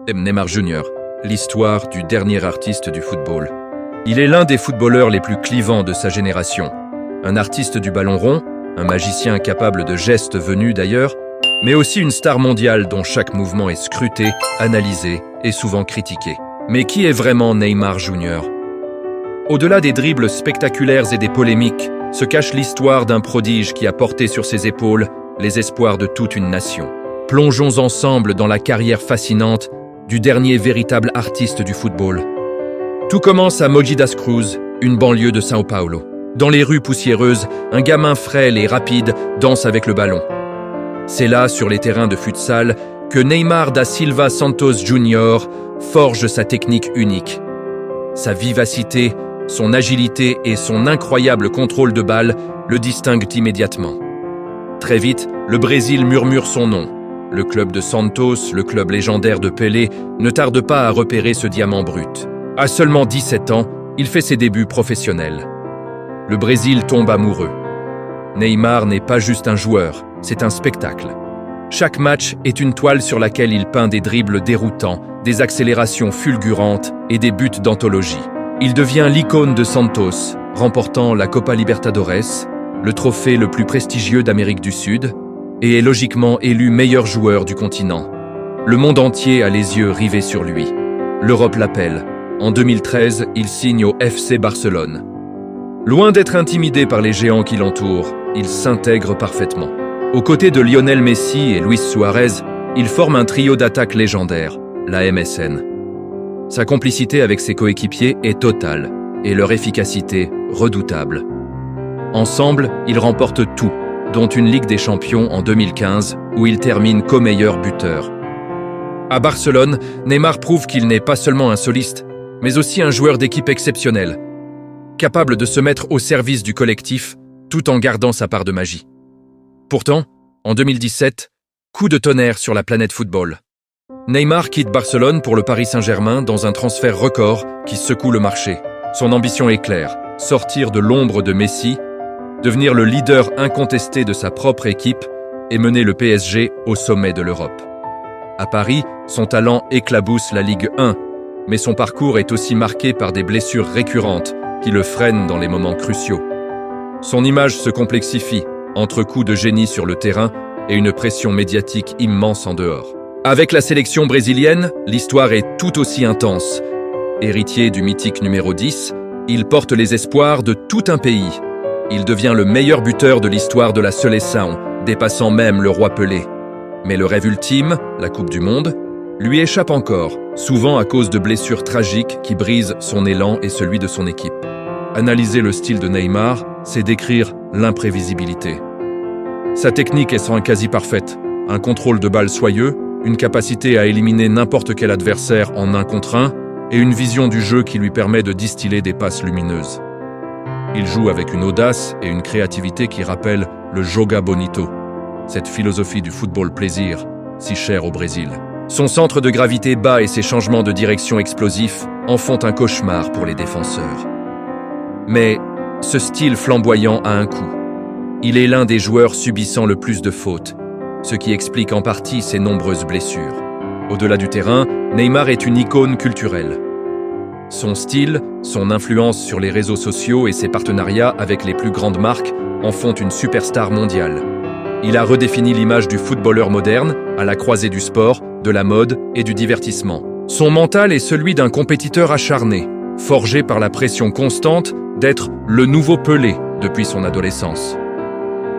Neymar Jr., l'histoire du dernier artiste du football. Il est l'un des footballeurs les plus clivants de sa génération. Un artiste du ballon rond, un magicien capable de gestes venus d'ailleurs, mais aussi une star mondiale dont chaque mouvement est scruté, analysé et souvent critiqué. Mais qui est vraiment Neymar Jr.? Au-delà des dribbles spectaculaires et des polémiques, se cache l'histoire d'un prodige qui a porté sur ses épaules les espoirs de toute une nation. Plongeons ensemble dans la carrière fascinante du dernier véritable artiste du football. Tout commence à Mogi das Cruz, une banlieue de São Paulo. Dans les rues poussiéreuses, un gamin frêle et rapide danse avec le ballon. C'est là, sur les terrains de futsal, que Neymar da Silva Santos Jr. forge sa technique unique. Sa vivacité, son agilité et son incroyable contrôle de balle le distinguent immédiatement. Très vite, le Brésil murmure son nom. Le club de Santos, le club légendaire de Pelé, ne tarde pas à repérer ce diamant brut. À seulement 17 ans, il fait ses débuts professionnels. Le Brésil tombe amoureux. Neymar n'est pas juste un joueur, c'est un spectacle. Chaque match est une toile sur laquelle il peint des dribbles déroutants, des accélérations fulgurantes et des buts d'anthologie. Il devient l'icône de Santos, remportant la Copa Libertadores, le trophée le plus prestigieux d'Amérique du Sud, et est logiquement élu meilleur joueur du continent. Le monde entier a les yeux rivés sur lui. L'Europe l'appelle. En 2013, il signe au FC Barcelone. Loin d'être intimidé par les géants qui l'entourent, il s'intègre parfaitement. Aux côtés de Lionel Messi et Luis Suarez, il forme un trio d'attaque légendaire, la MSN. Sa complicité avec ses coéquipiers est totale et leur efficacité redoutable. Ensemble, ils remportent tout, dont une Ligue des Champions en 2015 où il termine co-meilleur buteur. À Barcelone, Neymar prouve qu'il n'est pas seulement un soliste, mais aussi un joueur d'équipe exceptionnel, capable de se mettre au service du collectif tout en gardant sa part de magie. Pourtant, en 2017, coup de tonnerre sur la planète football. Neymar quitte Barcelone pour le Paris Saint-Germain dans un transfert record qui secoue le marché. Son ambition est claire, sortir de l'ombre de Messi, devenir le leader incontesté de sa propre équipe et mener le PSG au sommet de l'Europe. À Paris, son talent éclabousse la Ligue 1, mais son parcours est aussi marqué par des blessures récurrentes qui le freinent dans les moments cruciaux. Son image se complexifie entre coups de génie sur le terrain et une pression médiatique immense en dehors. Avec la sélection brésilienne, l'histoire est tout aussi intense. Héritier du mythique numéro 10, il porte les espoirs de tout un pays. Il devient le meilleur buteur de l'histoire de la Seleção, dépassant même le roi Pelé. Mais le rêve ultime, la Coupe du Monde, lui échappe encore, souvent à cause de blessures tragiques qui brisent son élan et celui de son équipe. Analyser le style de Neymar, c'est décrire l'imprévisibilité. Sa technique est sans quasi parfaite, un contrôle de balle soyeux, une capacité à éliminer n'importe quel adversaire en 1 contre 1 et une vision du jeu qui lui permet de distiller des passes lumineuses. Il joue avec une audace et une créativité qui rappellent le joga bonito, cette philosophie du football plaisir, si chère au Brésil. Son centre de gravité bas et ses changements de direction explosifs en font un cauchemar pour les défenseurs. Mais ce style flamboyant a un coût. Il est l'un des joueurs subissant le plus de fautes, ce qui explique en partie ses nombreuses blessures. Au-delà du terrain, Neymar est une icône culturelle. Son style, son influence sur les réseaux sociaux et ses partenariats avec les plus grandes marques en font une superstar mondiale. Il a redéfini l'image du footballeur moderne à la croisée du sport, de la mode et du divertissement. Son mental est celui d'un compétiteur acharné, forgé par la pression constante d'être le nouveau Pelé depuis son adolescence.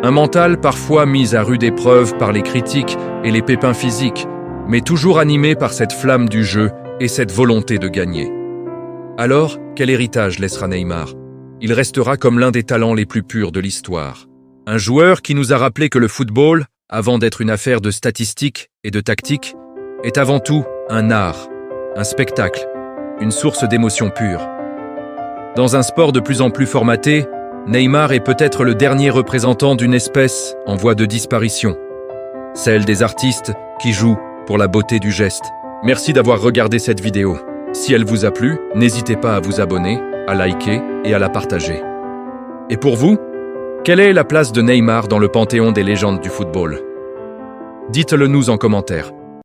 Un mental parfois mis à rude épreuve par les critiques et les pépins physiques, mais toujours animé par cette flamme du jeu et cette volonté de gagner. Alors, quel héritage laissera Neymar? Il restera comme l'un des talents les plus purs de l'histoire. Un joueur qui nous a rappelé que le football, avant d'être une affaire de statistiques et de tactique, est avant tout un art, un spectacle, une source d'émotion pure. Dans un sport de plus en plus formaté, Neymar est peut-être le dernier représentant d'une espèce en voie de disparition, celle des artistes qui jouent pour la beauté du geste. Merci d'avoir regardé cette vidéo. Si elle vous a plu, n'hésitez pas à vous abonner, à liker et à la partager. Et pour vous, quelle est la place de Neymar dans le panthéon des légendes du football? Dites-le nous en commentaire.